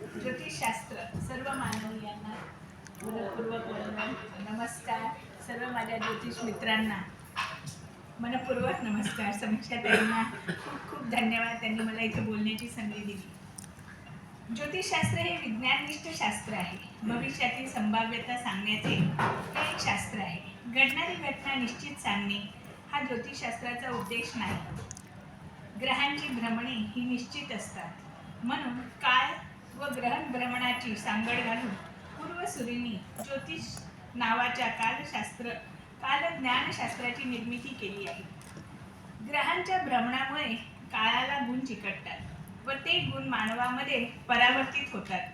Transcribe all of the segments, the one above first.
ज्योतिषशास्त्र सर्व मानवीयांना मनपूर्वक वंदन. नमस्कार सर्व माझ्या ज्योतिष मित्रांना. मनपूर्वक नमस्कार. समीक्षाताईंना खूप खूप धन्यवाद, त्यांनी मला इथे बोलण्याची संधी दिली. ज्योतिषशास्त्र हे विज्ञाननिष्ठ शास्त्र आहे. भविष्यातील संभाव्यता सांगण्याचे हे एक शास्त्र आहे. घडणारी घटना निश्चित सांगणे हा ज्योतिषशास्त्राचा उद्देश नाही. ग्रहांची भ्रमणे ही निश्चित असतात, म्हणून काळ व ग्रहण भ्रमणाची सांगड घालून पूर्वसुरींनी ज्योतिष नावाच्या कालज्ञानशास्त्राची निर्मिती केली आहे. ग्रहांच्या भ्रमणामुळे काळाला गुण चिकटतात व ते गुण मानवामध्ये परावर्तित होतात.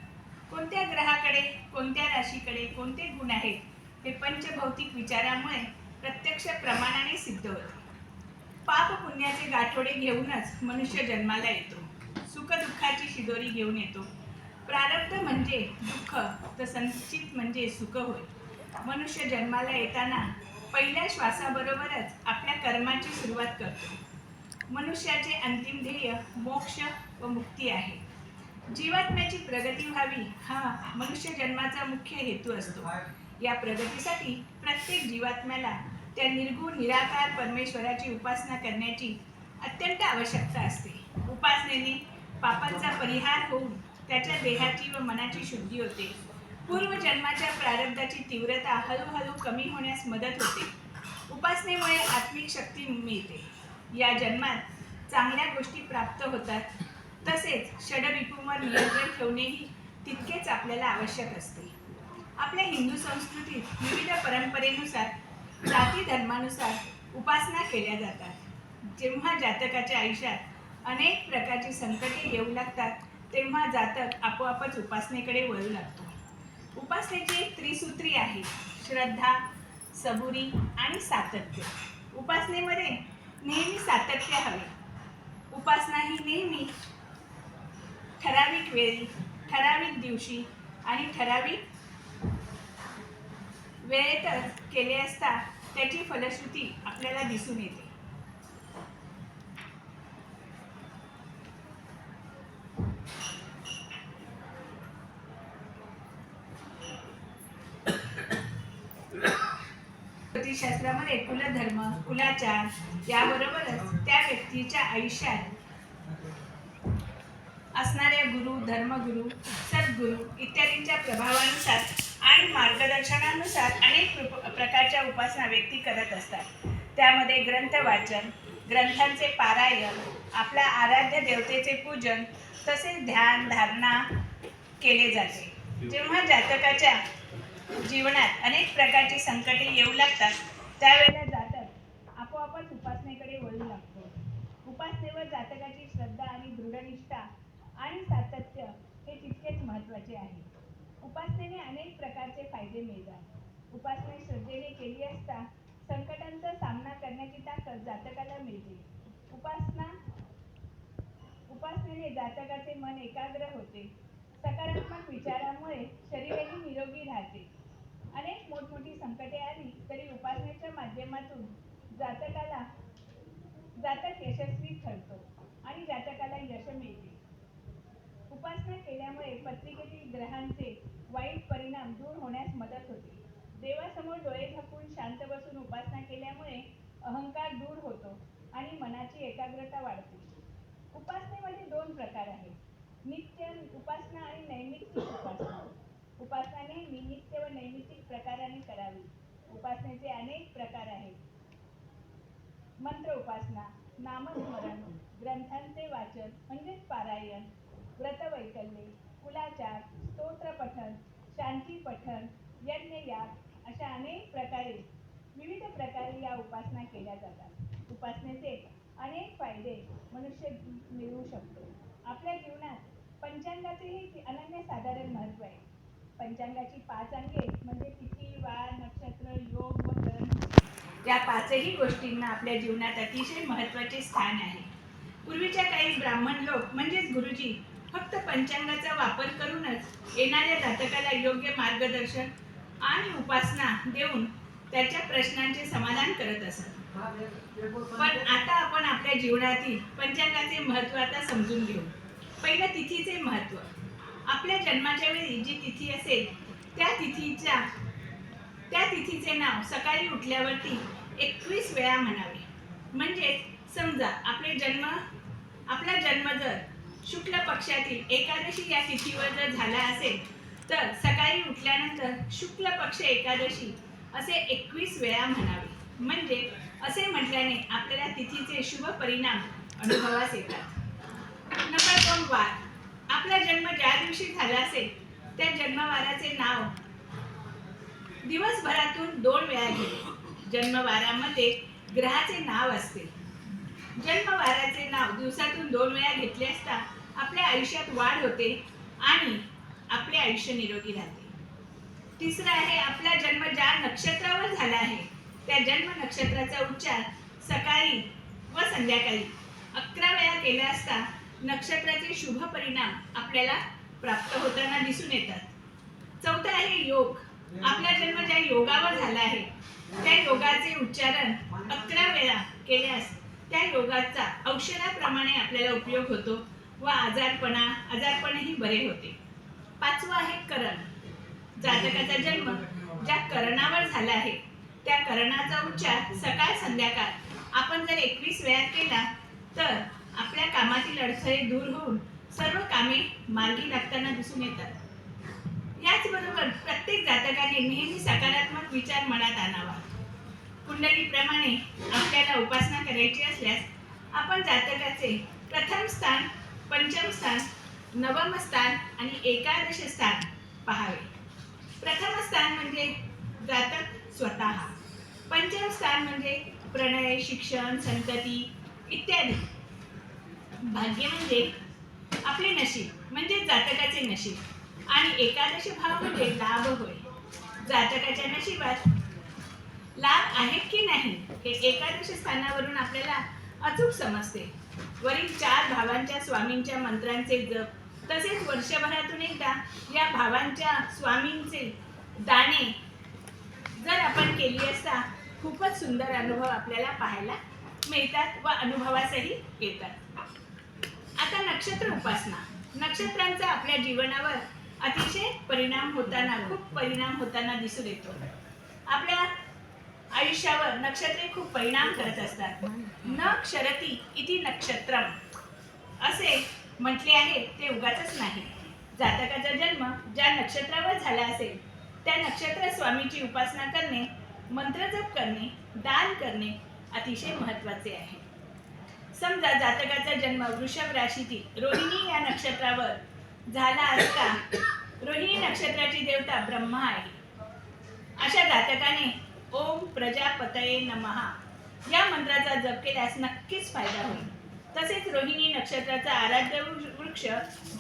कोणत्या ग्रहाकडे, कोणत्या राशीकडे कोणते गुण आहेत हे पंचभौतिक विचारामुळे प्रत्यक्ष प्रमाणाने सिद्ध होते. पाप पुण्याचे गाठोडे घेऊनच मनुष्य जन्माला येतो. सुखदुःखाची शिदोरी घेऊन येतो. प्रारब्ध म्हणजे दुःख तर संचित म्हणजे सुख होय. मनुष्य जन्माला येताना पहिल्या श्वासाबरोबरच आपल्या कर्माची सुरुवात करतो. मनुष्याचे अंतिम ध्येय मोक्ष व मुक्ती आहे. जीवात्म्याची प्रगती व्हावी हा मनुष्य जन्माचा मुख्य हेतू असतो. या प्रगतीसाठी प्रत्येक जीवात्म्याला त्या निर्गुण निराकार परमेश्वराची उपासना करण्याची अत्यंत आवश्यकता असते. उपासनेने पापांचा परिहार होऊन त्याच्या देहाची व मनाची शुद्धी होते. पूर्वजन्माच्या प्रारब्धाची तीव्रता हळूहळू कमी होण्यास मदत होते. उपासनेमुळे आत्मिक शक्ती मिळते. या जन्मात चांगल्या गोष्टी प्राप्त होतात. तसेच षडरिपूंवर नियंत्रण ठेवणेही तितकेच आपल्याला आवश्यक असते. आपल्या हिंदू संस्कृतीत विविध परंपरेनुसार, जाती धर्मानुसार उपासना केल्या जातात. जेव्हा जातकाच्या आयुष्यात अनेक प्रकारची संकटे येऊ लागतात, तेव्हा जातक आपोआपच उपासनेकडे वळू लागतो. उपासनेची एक त्रिसूत्री आहे: श्रद्धा, सबुरी आणि सातत्य. उपासनेमध्ये नेहमी सातत्य हवे. उपासना ही नेहमी ठराविक वेळी, ठराविक दिवशी आणि ठराविक वेळेतच केले असता त्याची फलश्रुती आपल्याला दिसून येते. ज्योतिषशास्त्रामध्ये कुलधर्म, कुलाचार याबरोबरच त्या व्यक्तीच्या आयुष्यात असणाऱ्या गुरु, धर्मगुरु, सद्गुरु इत्यादींच्या प्रभावानुसार आणि मार्गदर्शनानुसार अनेक प्रकारच्या उपासना व्यक्ती करत असतात. त्यामध्ये ग्रंथ वाचन, ग्रंथांचे पारायण, आपल्या आराध्य देवतेचे पूजन, तसेच ध्यान धारणा केले जाते. जेव्हा जातकाच्या जीवनात अनेक प्रकारची संकटे येऊ लागतात, त्यावेळेला जातक आपोआपच उपासनेकडे वळू लागतो. उपासनेवर जातकाची श्रद्धा आणि दृढनिष्ठा आणि सातत्य हे तितकेच महत्त्वाचे आहे. उपासनेने अनेक प्रकारचे फायदे मिळतात. उपासना श्रद्धेने केली असता संकटांचा सामना करण्याची ताकद जातकाला मिळते. उपासनेने जातकाचे मन एकाग्र होते. सकारात्मक विचारामुळे शरीरही निरोगी राहते. अनेक मोठमोठी संकटे आली तरी उपासनेच्या माध्यमातून जातक यशस्वी ठरतो आणि जातकाला यश मिळते. उपासना केल्यामुळे पत्रिकेतील ग्रहांचे वाईट परिणाम दूर होण्यास मदत होते. देवासमोर डोळे झाकून शांत बसून उपासना केल्यामुळे अहंकार दूर होतो आणि मनाची एकाग्रता वाढते. उपासनेमध्ये दोन प्रकार आहेत: नित्य उपासना आणि नैमित्तिक उपासना. उपासना नेहमी नित्य व नैमित्तिक प्रकाराने करावी. उपासनेचे अनेक प्रकार आहेत: मंत्र उपासना, नामस्मरण, ग्रंथांचे वाचन म्हणजेच पारायण, व्रतवैकल्ये, कुलाचार, स्तोत्र पठण, शांती पठण, यज्ञयाग अशा अनेक प्रकारे विविध प्रकारे या उपासना केल्या जातात. उपासनेचे अनेक फायदे मनुष्य मिळवू शकतो. आपल्या जीवनात पंचांगाचेही अनन्यसाधारण महत्त्व आहे. पंचांगाची 5 अंगे म्हणजे तिथी, वार, नक्षत्र, योग व करण या 5ही गोष्टींना आपल्या जीवनात अतिशय महत्त्वाचे स्थान आहे. पूर्वीच्या काही ब्राह्मण लोक म्हणजेच गुरुजी फक्त पंचांगाचा वापर करूनच येणाऱ्या जातकाला योग्य मार्गदर्शन आणि उपासना देऊन त्याच्या प्रश्नांचे समाधान करत असत. पण आता आपण आपल्या जीवनातील पंचांगाचे महत्त्व आता समजून घेऊ. पहिलं तिथीचे महत्त्व. आपल्या जन्माच्या वेळी जी तिथी असेल त्या तिथीचे नाव सकाळी उठल्यावरती 21 वेळा म्हणावे. म्हणजे समजा आपला जन्म जर शुक्ल पक्षातील एकादशी या तिथीवर जर झाला असेल तर सकाळी उठल्यानंतर शुक्ल पक्ष एकादशी असे 21 वेळा म्हणावे. म्हणजे असे म्हटल्याने आपल्याला तिथीचे शुभ परिणाम अनुभवास येतात. नंबर 2, वार. आपला जन्म ज्या दिवशी झाला असेल त्या जन्मवाराचे नाव दिवसभरातून 2 वेळा घ्यावे. जन्मवारामध्ये ग्रहाचे नाव असते. जन्मवाराचे नाव दिवसातून 2 वेळा घेतले असता आपल्या आयुष्यात वाढ होते आणि आपले आयुष्य निरोगी राहते. तिसरं आहे, आपला जन्म ज्या नक्षत्रावर झाला आहे त्या जन्म नक्षत्राचा उच्चार सकाळी व संध्याकाळी 11 वेळा केला असता नक्षत्राचे शुभ परिणाम आपल्याला प्राप्त होताना दिसून येतात. चौथं आहे, योग. आपला जन्म ज्या योगावर झाला आहे त्या योगाचे उच्चारण 11 वेळा केल्यास त्या योगाचा औषधाप्रमाणे आपल्याला उपयोग होतो व आजारपणही बरे होते. पाचवं आहे, करण. जातकाचा जन्म ज्या करणावर झाला आहे त्या करणाचा उच्चार सकाळ संध्याकाळ आपण जर 21 वेळा केला तर आपल्या कामातील अडथळे दूर होऊन सर्व कामे मार्गी लागताना दिसून येतात. याचबरोबर प्रत्येक जातकाने नेहमी सकारात्मक विचार मनात आणावा. कुंडलीप्रमाणे आपल्याला उपासना करायची असल्यास आपण जातकाचे प्रथम स्थान, पंचम स्थान, नवम स्थान आणि एकादश स्थान पाहावे. प्रथम स्थान म्हणजे जातक स्वतः, पंचम स्थान म्हणजे प्रणय, शिक्षण, संतती इत्यादी. भाग्य म्हणजे आपले नशीब म्हणजे जातकाचे नशीब आणि एकादश भाव म्हणजे लाभ होय. जातकाच्या नशिबात लाभ आहेत की नाही हे एकादश स्थानावरून आपल्याला अचूक समजते. वरील 4 भावांच्या स्वामींच्या मंत्रांचे जप तसेच वर्षभरातून एकदा या भावांच्या स्वामींचे दाने जर आपण केली असता खूपच सुंदर अनुभव आपल्याला पाहायला मिळतात व अनुभवासही येतात. आता नक्षत्र उपासना. नक्षत्रांचा आपल्या जीवनावर अतिशय खूप परिणाम होताना दिसून येतो. आपल्या आयुष्यावर नक्षत्रे खूप परिणाम करत असतात. न क्षरती इति नक्षत्रम असे म्हटले आहे ते उगाचच नाही. जातकाचा जन्म ज्या नक्षत्रावर झाला असेल त्या नक्षत्र स्वामीची उपासना करणे, मंत्रजप करणे, दान करणे अतिशय महत्त्वाचे आहे. समजा जातकाचा जन्म वृषभ राशीतील रोहिणी या नक्षत्रावर झाला असता रोहिणी नक्षत्राची देवता ब्रह्मा आहे. अशा जातकाने ओम प्रजापतये नमः या मंत्राचा जप केल्यास नक्कीच फायदा होईल. तसेच रोहिणी नक्षत्राचा आराध्य वृक्ष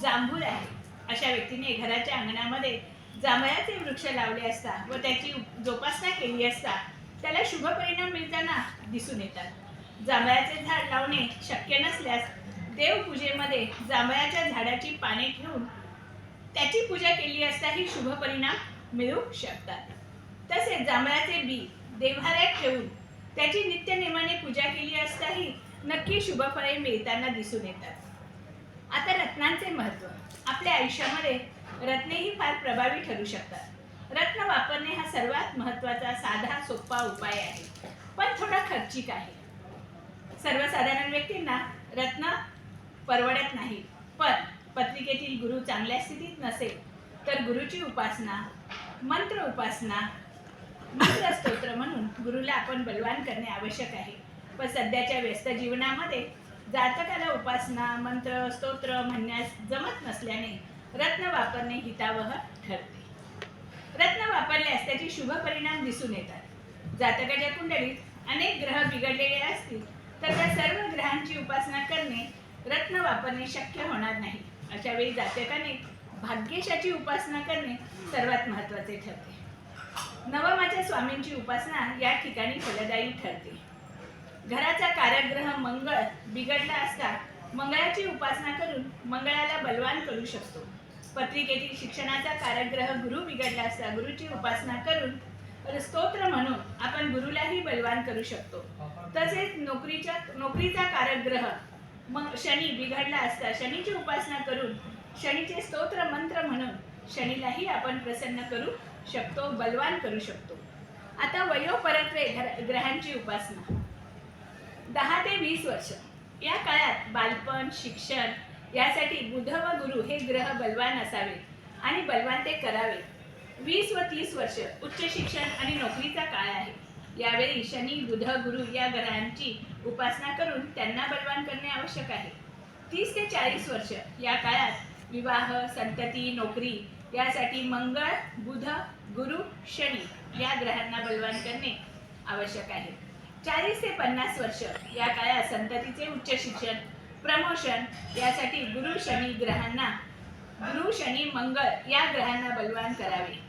जांभूळ आहे. अशा व्यक्तीने घराच्या अंगणामध्ये जांभळाचे वृक्ष लावले असता व त्याची जोपासना केली असता त्याला शुभ परिणाम मिळताना दिसून येतात. जांभळाचे झाड लावणे शक्य नसल्यास देवपूजेमध्ये जांभळाच्या झाडाची पाने ठेवून त्याची पूजा केली असताही शुभ परिणाम मिळू शकतात. तसेच जांभळाचे बी देव्हाऱ्यात ठेवून त्याची नित्यनेमाने पूजा केली असताही नक्की शुभ फळे मिळताना दिसून येतात. आता रत्नांचे महत्त्व. आपल्या आयुष्यामध्ये रत्नेही फार प्रभावी ठरू शकतात. रत्न वापरणे हा सर्वात महत्त्वाचा साधा सोपा उपाय आहे, पण थोडा खर्चिक आहे. सर्वसाधारण व्यक्तींना रत्न परवडत नाही, पण पत्रिकेतील गुरु चांगल्या स्थितीत नसेल तर गुरुची उपासना, मंत्र उपासना, मंत्रस्तोत्र म्हणून गुरुला आपण बलवान करणे आवश्यक आहे. पण सध्याच्या व्यस्त जीवनामध्ये जातकाला उपासना, मंत्र, स्तोत्र म्हणण्यास जमत नसल्याने रत्न वापरणे हितावह ठरते. रत्न वापरल्यास त्याचे शुभ परिणाम दिसून येतात. जातकाच्या कुंडलीत अनेक ग्रह बिघडलेले असतील तर त्या सर्व ग्रहांची उपासना करणे, रत्न वापरणे शक्य होणार नाही. अशा वेळी जातकाने भाग्येशाची उपासना करणे सर्वात महत्त्वाचे ठरते. नवमाच्या स्वामींची उपासना या ठिकाणी फलदायी ठरते. घराचा कारकग्रह मंगळ बिघडला असता मंगळाची उपासना करून मंगळाला बलवान करू शकतो. पत्रिकेतील शिक्षणाचा कारकग्रह गुरु बिघडला असता गुरुची उपासना करून स्तोत्र म्हणून आपण गुरुलाही बलवान करू शकतो. तसेच नोकरीचा कारकग्रह मग शनी बिघडला असता शनीची उपासना करून शनीचे स्तोत्र मंत्र म्हणून शनीलाही आपण प्रसन्न करू शकतो, बलवान करू शकतो. आता वयोपरत्वे ग्रहांची उपासना. 10 ते 20 वर्ष या काळात बालपण, शिक्षण यासाठी बुध व गुरु हे ग्रह बलवान असावेत आणि बलवान ते करावे. 20 व 30 वर्ष उच्च शिक्षण आणि नोकरीचा काळ आहे. यावेळी शनी, बुध, गुरु या ग्रहांची उपासना करून त्यांना बलवान करणे आवश्यक आहे. 30 ते 40 वर्ष या काळात विवाह, संतती, नोकरी यासाठी मंगळ, बुध, गुरु, शनी या ग्रहांना बलवान करणे आवश्यक आहे. 40 ते 50 वर्ष या काळात संततीचे उच्च शिक्षण, प्रमोशन यासाठी गुरु, शनी ग्रहांना गुरु, शनी, मंगळ या ग्रहांना बलवान करावे.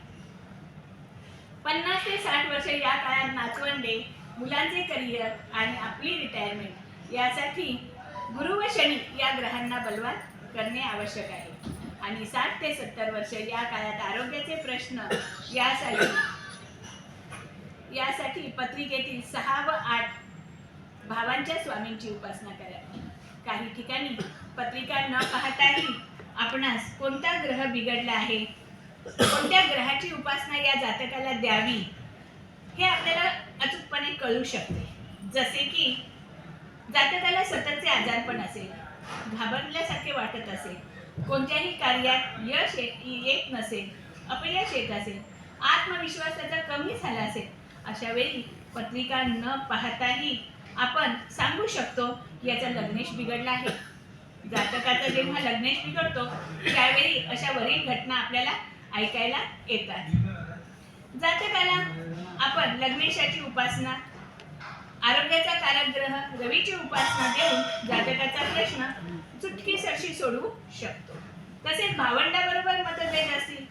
50 ते 60 वर्ष या काळात नाचवंडे, मुलांचे करिअर आणि आपली रिटायरमेंट यासाठी गुरु व शनी या ग्रहांना बलवान करणे आवश्यक आहे. आणि 60 ते 70 वर्ष या काळात आरोग्याचे प्रश्न यासाठी पत्रिकेतील 6 व 8 भावांच्या स्वामींची उपासना करावी. काही ठिकाणी पत्रिका न पाहताही आपणास कोणता ग्रह बिघडला आहे, कोणत्या ग्रहाची उपासना या जातकाला द्यावी हे आपल्याला अचूकपणे कळू शकते. जसे की जातकाला सततचे आजारपण असेल, घाबरल्यासारखे वाटत असेल, कोणत्याही कार्यात यश येत नसेल, अपयश येत असेल, आत्मविश्वास त्याचा कमी झाला असेल, अशा वेळी पत्रिका न पाहताही आपण सांगू शकतो की याचा लग्नेश बिघडला आहे. जातकाचा जेव्हा लग्नेश बिघडतो त्यावेळी अशा वरील घटना आपल्याला ऐकायला येतात. जातकाला आपण लग्नेशाची उपासना, आरोग्याचा कारक ग्रह रवीची उपासना देऊन जातकाचा प्रश्न चुटकीसरशी सोडवू शकतो. तसेच भावंडाबरोबर मतभेद असतील,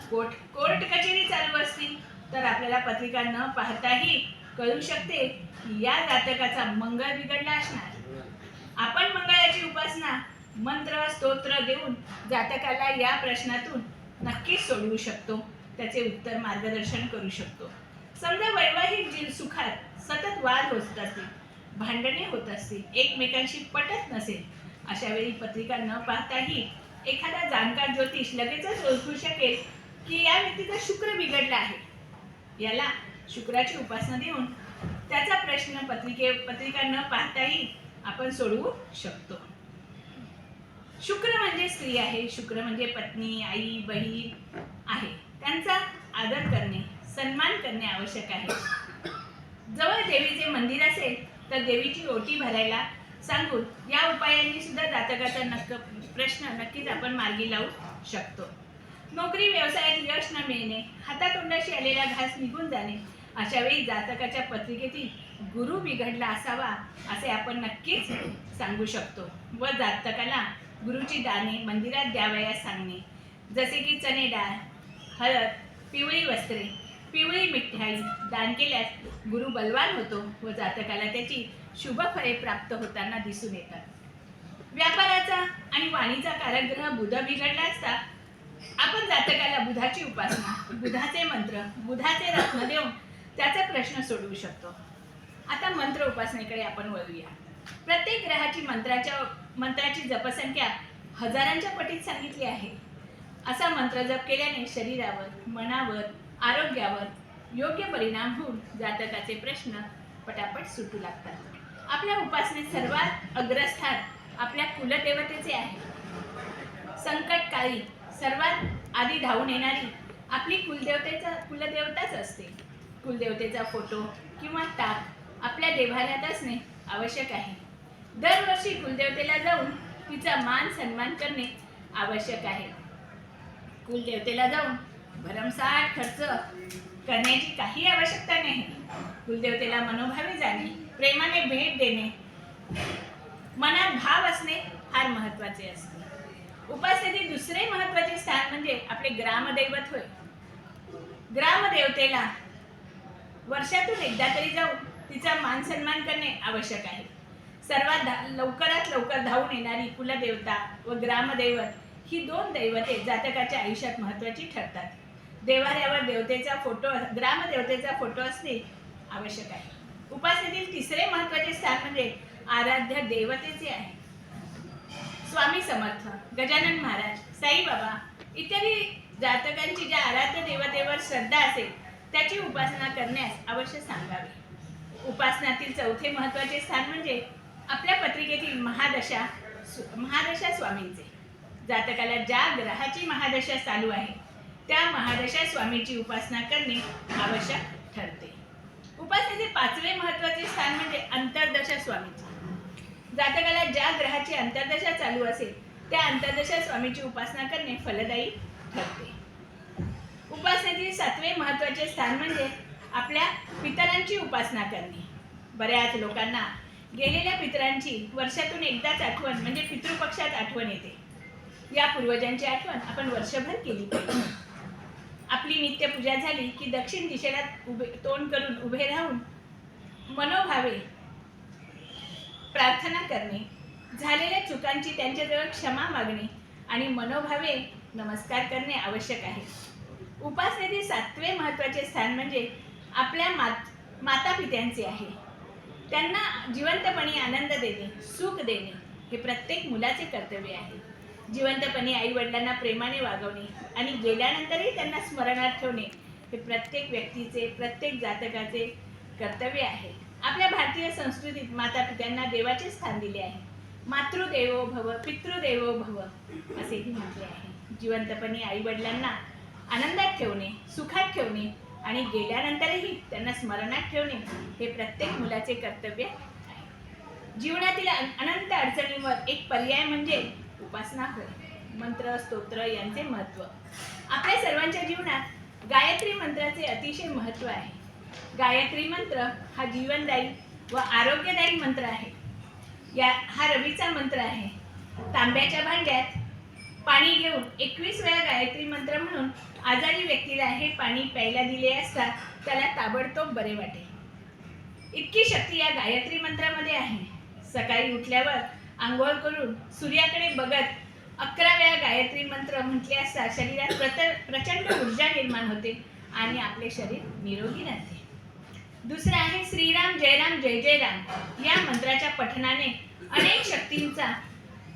कोर्ट कचेरी चालू असतील तर आपल्याला पत्रिका न पाहताही कळू शकते की या जातकाचा मंगळ बिघडला असणार. आपण मंगळाची उपासना, मंत्र, स्तोत्र देऊन जातकाला या प्रश्नातून नक्कीच सोडवू शकतो, त्याचे उत्तर मार्गदर्शन करू शकतो. समजा वैवाहिक सुखात सतत वाद होत असतील, भांडणे होत असतील, एकमेकांशी पटत नसेल, अशा वेळी पत्रिका न पाहताही एखादा जाणकार ज्योतिष लगेचच ओळखू शकेल की या व्यक्तीचा शुक्र बिघडला आहे. याला शुक्राची उपासना देऊन त्याचा प्रश्न पत्रिका न पाहताही आपण सोडवू शकतो. शुक्र म्हणजे स्त्री आहे, शुक्र म्हणजे पत्नी, आई, बहीण आहे. त्यांचा आदर करणे, सन्मान करणे आवश्यक आहे. जवळ देवीचे मंदिर असेल तर देवीची ओटी भरायला सांगून या उपायांनी सुद्धा जातकाचा प्रश्न नक्कीच आपण मार्गी लावू शकतो. नोकरी व्यवसायात यश न मिळणे, हातातोंडाशी आलेला घास निघून जाणे, अशा वेळी जातकाच्या पत्रिकेतील गुरु बिघडला असावा असे आपण नक्कीच सांगू शकतो. व जातकाला गुरुची दाने मंदिरात द्यावयास सांगणे, जसे की चणे डाळ, हळद, पिवळी वस्त्रे, पिवळी मिठाई दान केल्यास गुरु बलवान होतो व जातकाला त्याची शुभ फळे प्राप्त होताना दिसून येतात. व्यापाराचा आणि वाणीचा कारक ग्रह बुध बिघडला असता आपण जातकाला बुधाची उपासना, बुधाचे मंत्र, बुधाचे रत्न देऊन त्याचा प्रश्न सोडवू शकतो. आता मंत्र उपासनेकडे आपण वळूया. प्रत्येक ग्रहाची मंत्राची जपसंख्या हजारांच्या पटीत सांगितली आहे. असा मंत्र जप केल्याने शरीरावर, मनावर, आरोग्यावर योग्य परिणाम होऊन जातकाचे प्रश्न पटापट सुटू लागतात. आपल्या उपासनेत सर्वात अग्रस्थान आपल्या कुलदेवतेचे आहे. संकटकाळी सर्वात आधी धावून येणारी आपली कुलदेवताच असते. कुलदेवतेचा फोटो किंवा टाक आपल्या देवालयात असणे आवश्यक आहे. दरवर्षी कुलदेवतेला जाऊन तिचा मान सन्मान करणे आवश्यक आहे. कुलदेवतेला जाऊन भरमसाठ खर्च करण्याची काही आवश्यकता नाही. कुलदेवतेला मनोभावे जाणे, प्रेमाने भेट देणे, मनात भाव असणे फार महत्त्वाचे असते. उपासनेतील दुसरे महत्त्वाचे स्थान म्हणजे आपले ग्रामदैवत होय. ग्रामदेवतेला वर्षातून एकदा तरी जाऊन तिचा मान सन्मान करणे आवश्यक आहे. सर्वात लवकरात लवकर धावून येणारी कुलदेवता व ग्रामदैवत ही दोन दैवते जातकाच्या आयुष्यात महत्त्वाची ठरतात. देवाऱ्यावर ग्रामदेवतेचा फोटो असणे आवश्यक आहे. उपासनेतील तिसरे महत्त्वाचे स्थान म्हणजे आराध्य देवतेचे आहे. स्वामी समर्थ, गजानन महाराज, साईबाबा इत्यादी जातकांची ज्या आराध्य देवतेवर श्रद्धा असेल त्याची उपासना करण्यास अवश्य सांगावे। उपासनातील चौथे महत्त्वाचे स्थान म्हणजे आपल्या पत्रिकेतील महादशा स्वामींचे। जातकाला ज्या ग्रहाची महादशा चालू आहे त्या महादशा स्वामीची उपासना करणे आवश्यक ठरते। उपासनेचे पाचवे महत्त्वाचे स्थान म्हणजे अंतर्दशा स्वामीचे। जातकाला ज्या ग्रहाची अंतर्दशा चालू असेल त्या अंतर्दशा स्वामीची उपासना करणे फलदायी ठरते। उपासनेतील सातवे महत्त्वाचे स्थान म्हणजे आपल्या पितरांची उपासना करणे। बऱ्याच लोकांना गेलेल्या पितरांची वर्षातून एकदाच आठवण म्हणजे पितृपक्षात आठवण येते। या पूर्वजांची आठवण आपण वर्षभर केली पाहिजे। आपली नित्यपूजा झाली की दक्षिण दिशेला तोंड करून उभे राहून मनोभावे प्रार्थना करणे, झालेल्या चुकांची त्यांच्याजवळ क्षमा मागणे आणि मनोभावे नमस्कार करणे आवश्यक आहे। उपासनेतील सातवे महत्त्वाचे स्थान म्हणजे आपल्या माता पित्यांचे आहे। त्यांना जिवंतपणी आनंद देणे, सुख देणे हे प्रत्येक मुलाचे कर्तव्य आहे। जिवंतपणी आई वडिलांना प्रेमाने वागवणे आणि गेल्यानंतरही त्यांना स्मरणात ठेवणे हे प्रत्येक व्यक्तीचे, प्रत्येक जातकाचे कर्तव्य आहे। आपल्या भारतीय संस्कृतीत माता पित्यांना देवाचे स्थान दिले आहे। मातृदेवो भव, पितृदेवो भव असेही म्हटले आहे। जिवंतपणी आई वडिलांना आनंदात ठेवणे, सुखात ठेवणे आणि गेल्यानंतरही त्यांना स्मरणात ठेवणे हे प्रत्येक मुलाचे कर्तव्य आहे। जीवनातील अनंत अडचणींवर एक पर्याय म्हणजे उपासना होय। मंत्र, स्तोत्र यांचे महत्त्व। आपल्या सर्वांच्या जीवनात गायत्री मंत्राचे अतिशय महत्त्व आहे। गायत्री मंत्र हा जीवनदायी व आरोग्यदायी मंत्र आहे। हा रवीचा मंत्र आहे। तांब्याच्या भांड्यात पाणी घेऊन 21 वेळा गायत्री मंत्र म्हणून आजारी व्यक्तीला हे पाणी प्यायला दिले असता त्याला ताबडतोब बरे वाटेल। इतकी शक्ती या गायत्री मंत्रामध्ये आहे। सकाळी उठल्यावर आंघोळ करून सूर्याकडे बघत 11 वेळा गायत्री मंत्र म्हटले असता शरीरात प्रचंड ऊर्जा निर्माण होते आणि आपले शरीर निरोगी राहते। दुसरा आहे श्रीराम जय राम जय जय राम। या मंत्राच्या पठणाने अनेक शक्तींचा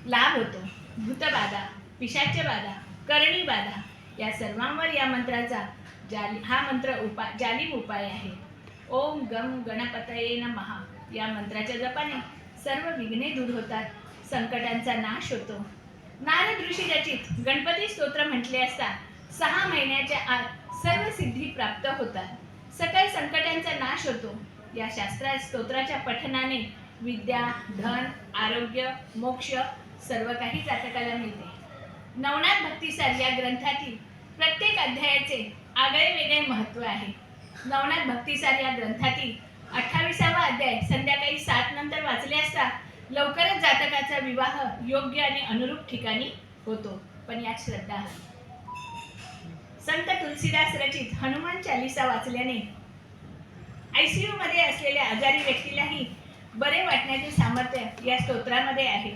लाभ होतो। भूतबाधा, पिशाच्यबाधा, करणी बाधा या सर्वांवर या मंत्राचा हा मंत्र जालिम उपाय आहे। ओम गम गणपतये नमः या मंत्राच्या जपाने सर्व विघ्ने दूर होतात, संकटांचा नाश होतो। नारद ऋषी रचित गणपती स्तोत्र म्हटले असता 6 महिन्याच्या आत सर्व सिद्धी प्राप्त होतात, सकल संकटांचा नाश होतो। या स्तोत्राच्या पठणाने विद्या, धन, आरोग्य, मोक्ष सर्व काही जातकाला मिळते। नवनाथ भक्तिसार या ग्रंथातील प्रत्येक अध्यायाचे आगळे वेगळे महत्त्व आहे। नवनाथ भक्तिसार या ग्रंथातील 28वा अध्याय संध्याकाळी 7 नंतर वाचले असता लवकरच जातकाचा विवाह योग्य आणि अनुरूप ठिकाणी होतो, पण यात श्रद्धा आहे। संत तुलसीदास रचित हनुमान चालीसा वाचल्याने ICU मध्ये असलेल्या आजारी व्यक्तीलाही बरे वाटण्याचे सामर्थ्य या स्तोत्रामध्ये आहे।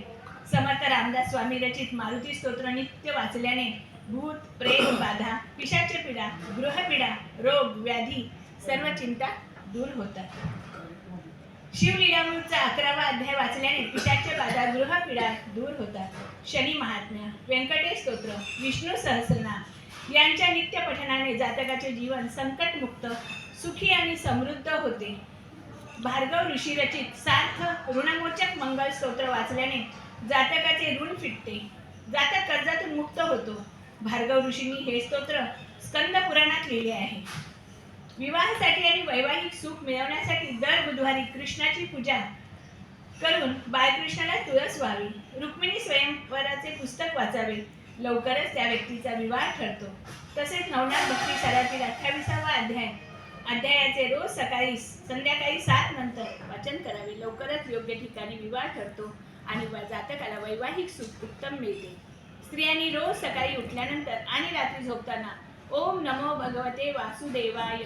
समर्थ रामदास स्वामी रचित मारुती स्तोत्र नित्य वाचल्याने भूत, प्रेत बाधा, पिशाच्य पीडा, गृहपीडा, रोग, व्याधी सर्व चिंता दूर होतात। शिवलीलामृतचा 11वा अध्याय वाचल्याने पिशाच्य बाधा, गृहपीडा दूर होतात। शनी महात्म्य, व्यंकटेश स्तोत्र, विष्णू सहस्रनाम यांच्या नित्य पठणाने जातकाचे जीवन संकटमुक्त, सुखी आणि समृद्ध होते। भार्गव ऋषी रचित सार्थ ऋणमोचक मंगल स्तोत्र वाचल्याने जातकाचे ऋण फिटते, जातक कर्जातून मुक्त होतो। भार्गव ऋषींनी हे स्तोत्र स्कंद पुराणात लिहिले आहे। विवाहासाठी आणि वैवाहिक सुख मिळवण्यासाठी दर बुधवारी कृष्णाची पूजा करून बाळकृष्णाला तुळस व्हावी, रुक्मिणी स्वयंवराचे पुस्तक वाचावे, लवकरच त्या व्यक्तीचा विवाह ठरतो। तसेच नवनाथ भक्तिसारातील 28वा अध्यायाचे रोज सकाळी संध्याकाळी 7 नंतर वाचन करावे, लवकरच योग्य ठिकाणी विवाह ठरतो आणि जातकाला वैवाहिक सुख उत्तम मिळते। स्त्रियांनी रोज सकाळी उठल्यानंतर आणि रात्री झोपताना ओम नमो भगवते वासुदेवाय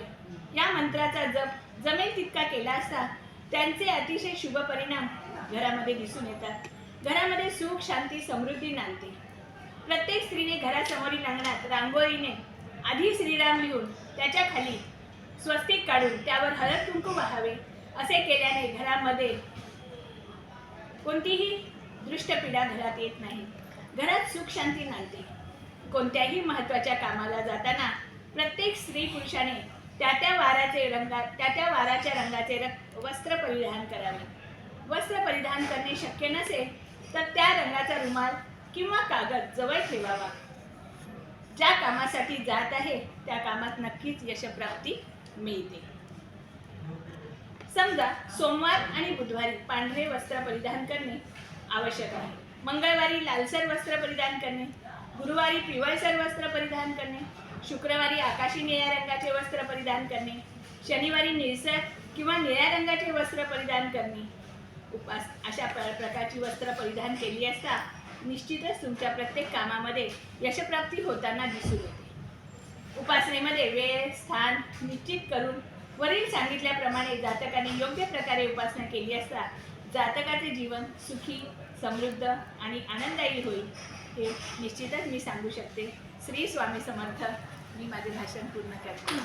या मंत्राचा जप जमेल तितका केला असता त्यांचे अतिशय शुभ परिणाम घरामध्ये दिसून येतात। घरामध्ये सुख, शांती, समृद्धी नांदते। प्रत्येक स्त्रीने घरासमोरील अंगणात रांगोळीने आधी श्रीराम लिहून त्याच्या खाली स्वस्तिक काढून त्यावर हळद कुंकू वाहावे। असे केल्याने घरामध्ये कोणतीही दृष्टपीडा घरात येत नाही. घरात सुख शांती नांदते. कोणत्याही महत्त्वाच्या कामाला जाताना प्रत्येक स्त्री पुरुषाने त्या त्या वाराच्या रंगाचे वस्त्र परिधान करावे. वस्त्र परिधान करणे शक्य नसेल तर त्या रंगाचा रुमाल किंवा कागद जवळ ठेवावा. ज्या कामासाठी जात आहे त्या कामात नक्कीच यशप्राप्ती मिळते. समजा सोमवार आणि बुधवारी पांढरे वस्त्र परिधान करणे आवश्यक आहे. मंगळवारी लालसर वस्त्र परिधान करणे, गुरुवारी पिवळसर वस्त्र परिधान करणे, शुक्रवारी आकाशी निळ्या रंगाचे वस्त्र परिधान करणे, शनिवारी निळसर किंवा निळ्या रंगाचे वस्त्र परिधान करणे. अशा प्रकारची वस्त्र परिधान केली असता निश्चितच तुमच्या प्रत्येक कामामध्ये यशप्राप्ती होताना दिसून येते. उपासनेमध्ये वेळ स्थान निश्चित करून वरील सांगितल्याप्रमाणे जातकाने योग्य प्रकारे उपासना केली असता जातकाचे जीवन सुखी, समृद्ध आणि आनंददायी होईल हे निश्चितच मी सांगू शकते. श्री स्वामी समर्थ. मी माझे भाषण पूर्ण करते.